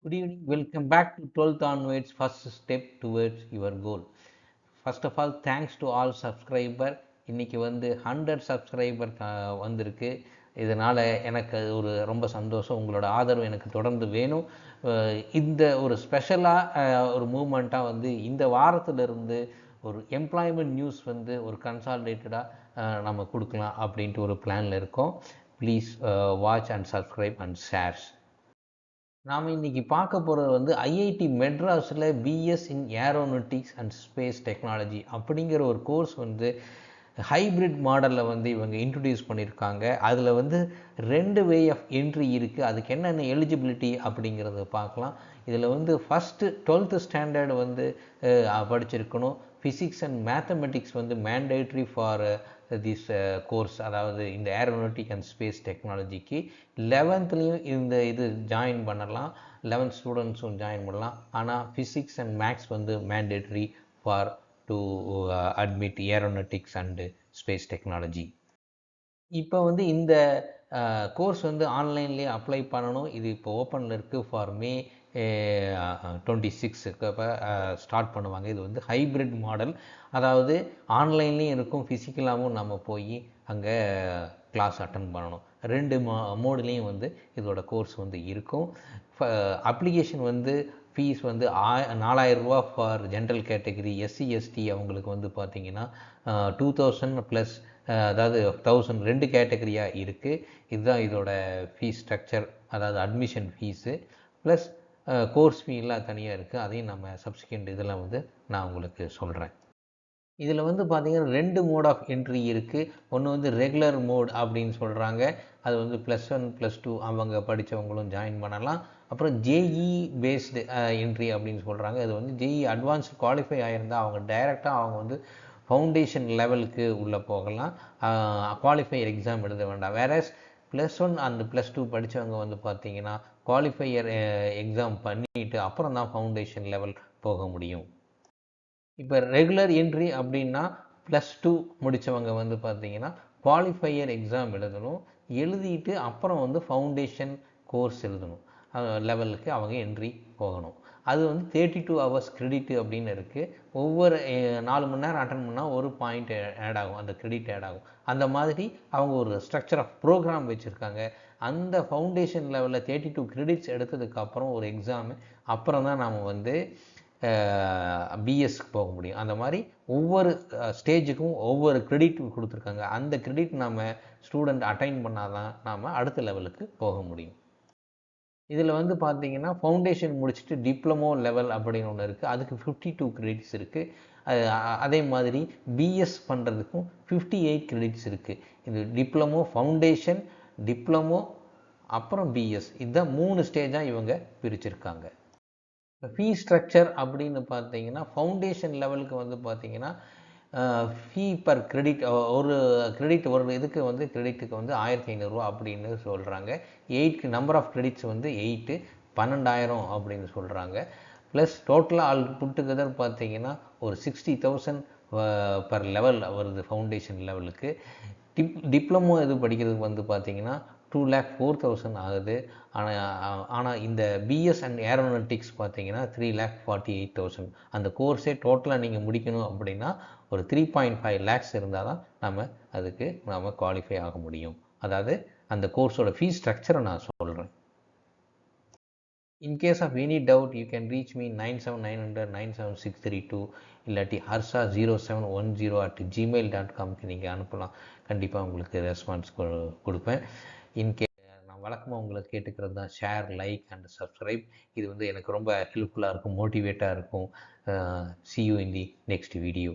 Good evening. Welcome back to 12th onwards, first step towards your goal. First of all, thanks to all subscriber. இன்னைக்கு 100 subscriber வந்திருக்கு. இதனால் எனக்கு ஒரு ரொம்ப சந்தோஷம். உங்களோட ஆதரவு எனக்கு தொடர்ந்து வேணும். இந்த ஒரு ஸ்பெஷலாக ஒரு மூமெண்ட்டாக இந்த வாரத்திலிருந்து ஒரு எம்ப்ளாய்மெண்ட் நியூஸ் ஒரு கன்சாலிடேட்டடாக நம்ம கொடுக்கலாம் அப்படின்ட்டு ஒரு பிளானில் இருக்கோம். Please watch and subscribe and shares. நாம் இன்றைக்கி பார்க்க போகிறது ஐஐடி மெட்ராஸில் BS in aeronautics and space technology அப்படிங்கிற ஒரு கோர்ஸ் ஹைப்ரிட் மாடலில் இவங்க இன்ட்ரடியூஸ் பண்ணியிருக்காங்க. அதில் 2 வே ஆஃப் என்ட்ரி இருக்குது. அதுக்கு என்னென்ன எலிஜிபிலிட்டி அப்படிங்கிறத பார்க்கலாம். இதில் ஃபஸ்ட்டு 12th ஸ்டாண்டர்டு படிச்சிருக்கணும். Physics and mathematics mandatory for this course, அதாவது இந்த ஏரோநாட்டிக் அண்ட் ஸ்பேஸ் டெக்னாலஜிக்கு 11th இது ஜாயின் பண்ணலாம். 11th ஸ்டூடெண்ட்ஸும் ஜாயின் பண்ணலாம். ஆனால் physics and maths mandatory for to admit aeronautics and space technology. இப்போ இந்த கோர்ஸ் ஆன்லைன்லேயே அப்ளை பண்ணணும். இது இப்போ ஓப்பனில் இருக்குது. ஃபார் மே 26 இப்போ ஸ்டார்ட் பண்ணுவாங்க. இது ஹைப்ரிட் மாடல், அதாவது ஆன்லைன்லேயும் இருக்கும், ஃபிசிக்கலாகவும் நம்ம போய் அங்கே கிளாஸ் அட்டன் பண்ணணும். 2 மோட்லேயும் இதோட கோர்ஸ் இருக்கும். அப்ளிகேஷன் ஃபீஸ் 4000 ரூபா for general category. SC ST அவங்களுக்கு பார்த்தீங்கன்னா 2000 ப்ளஸ், அதாவது 1000 2 கேட்டகரியாக இருக்குது. இதுதான் இதோட ஃபீஸ் ஸ்ட்ரக்சர், அதாவது அட்மிஷன் ஃபீஸு ப்ளஸ் கோர்ஸ் ஃபீலாம் தனியாக இருக்குது. அதையும் நம்ம சப்சிக்வெண்ட் இதில் நான் உங்களுக்கு சொல்கிறேன். இதில் பார்த்தீங்கன்னா 2 மோட் ஆஃப் என்ட்ரி இருக்குது. ஒன்று ரெகுலர் மோட் அப்படின்னு சொல்கிறாங்க. அது +1 +2 அவங்க படித்தவங்களும் ஜாயின் பண்ணலாம். அப்புறம் ஜேஇ பேஸ்டு என்ட்ரி அப்படின்னு சொல்கிறாங்க. அது ஜேஇ அட்வான்ஸ்டு குவாலிஃபை ஆகியிருந்தால் அவங்க டைரெக்டாக அவங்க ஃபவுண்டேஷன் லெவலுக்கு உள்ளே போகலாம். குவாலிஃபையர் எக்ஸாம் எழுத வேண்டாம். வேறஸ் +1 அண்ட் +2 படித்தவங்க பார்த்தீங்கன்னா குவாலிஃபையர் எக்ஸாம் பண்ணிவிட்டு அப்புறம் தான் ஃபவுண்டேஷன் லெவல் போக முடியும். இப்போ ரெகுலர் என்ட்ரி அப்படின்னா +2 முடித்தவங்க பார்த்தீங்கன்னா குவாலிஃபையர் எக்ஸாம் எழுதணும். எழுதிட்டு அப்புறம் ஃபவுண்டேஷன் கோர்ஸ் எழுதணும். லெவலுக்கு அவங்க என்ட்ரி போகணும். அது 32 ஹவர்ஸ் கிரெடிட் அப்படின்னு இருக்குது. ஒவ்வொரு 4 மணி நேரம் அட்டன் பண்ணால் ஒரு பாயிண்ட் ஆட் ஆகும், அந்த கிரெடிட் ஆட் ஆகும். அந்த மாதிரி அவங்க ஒரு ஸ்ட்ரக்சர் ஆஃப் ப்ரோக்ராம் வச்சுருக்காங்க. அந்த ஃபவுண்டேஷன் லெவலில் 32 கிரெடிட்ஸ் எடுத்ததுக்கப்புறம் ஒரு எக்ஸாமு, அப்புறம் தான் நாம் பிஎஸ்க்கு போக முடியும். அந்த மாதிரி ஒவ்வொரு ஸ்டேஜுக்கும் ஒவ்வொரு கிரெடிட் கொடுத்துருக்காங்க. அந்த கிரெடிட் நம்ம ஸ்டூடெண்ட் அட்டைன் பண்ணால் தான் நாம் அடுத்த லெவலுக்கு போக முடியும். இதில் பார்த்தீங்கன்னா ஃபவுண்டேஷன் முடிச்சுட்டு டிப்ளமோ லெவல் அப்படின்னு ஒன்று இருக்குது. அதுக்கு 52 கிரெடிட்ஸ் இருக்குது. அதே மாதிரி பிஎஸ் பண்ணுறதுக்கும் 58 கிரெடிட்ஸ் இருக்குது. இது டிப்ளமோ, ஃபவுண்டேஷன், டிப்ளமோ, அப்புறம் பிஎஸ், இதுதான் 3 ஸ்டேஜாக இவங்க பிரிச்சிருக்காங்க. ஃபீ ஸ்ட்ரக்சர் அப்படின்னு பார்த்தீங்கன்னா ஃபவுண்டேஷன் லெவலுக்கு பார்த்தீங்கன்னா ஃபீ பர் கிரெடிட், ஒரு கிரெடிட் ஒரு இதுக்கு கிரெடிட்டுக்கு 1500 ரூபா அப்படின்னு சொல்கிறாங்க. 8 நம்பர் ஆஃப் கிரெடிட்ஸ் 8 12,000 அப்படின்னு சொல்கிறாங்க. ப்ளஸ் டோட்டலாக ஆல் புட் டுகெதர் பார்த்தீங்கன்னா ஒரு 60,000 பர் லெவல் வருது ஃபவுண்டேஷன் லெவலுக்கு. டிப்ளமோ இது படிக்கிறதுக்கு பார்த்தீங்கன்னா 2,04,000 ஆகுது. ஆனால் இந்த பிஎஸ் அண்ட் ஏரோநாட்டிக்ஸ் பார்த்தீங்கன்னா 3,48,000. அந்த கோர்ஸே டோட்டலாக நீங்கள் முடிக்கணும் அப்படின்னா ஒரு 3.5 lakhs இருந்தால் தான் நம்ம குவாலிஃபை ஆக முடியும். அதாவது அந்த கோர்ஸோட ஃபீஸ் ஸ்ட்ரக்சரை நான் சொல்கிறேன். In case of any doubt you can reach me 9790 97632 இல்லாட்டி harsa0710@gmail.comக்கு நீங்கள் அனுப்பலாம். கண்டிப்பாக உங்களுக்கு ரெஸ்பான்ஸ் கொடுப்பேன். நான் வழக்கமாக உங்களை கேட்டுக்கிறது தான் ஷேர், லைக் அண்ட் சப்ஸ்கிரைப். இது எனக்கு ரொம்ப ஹெல்ப்ஃபுல்லாக இருக்கும், மோட்டிவேட்டாக இருக்கும். See you in the next video.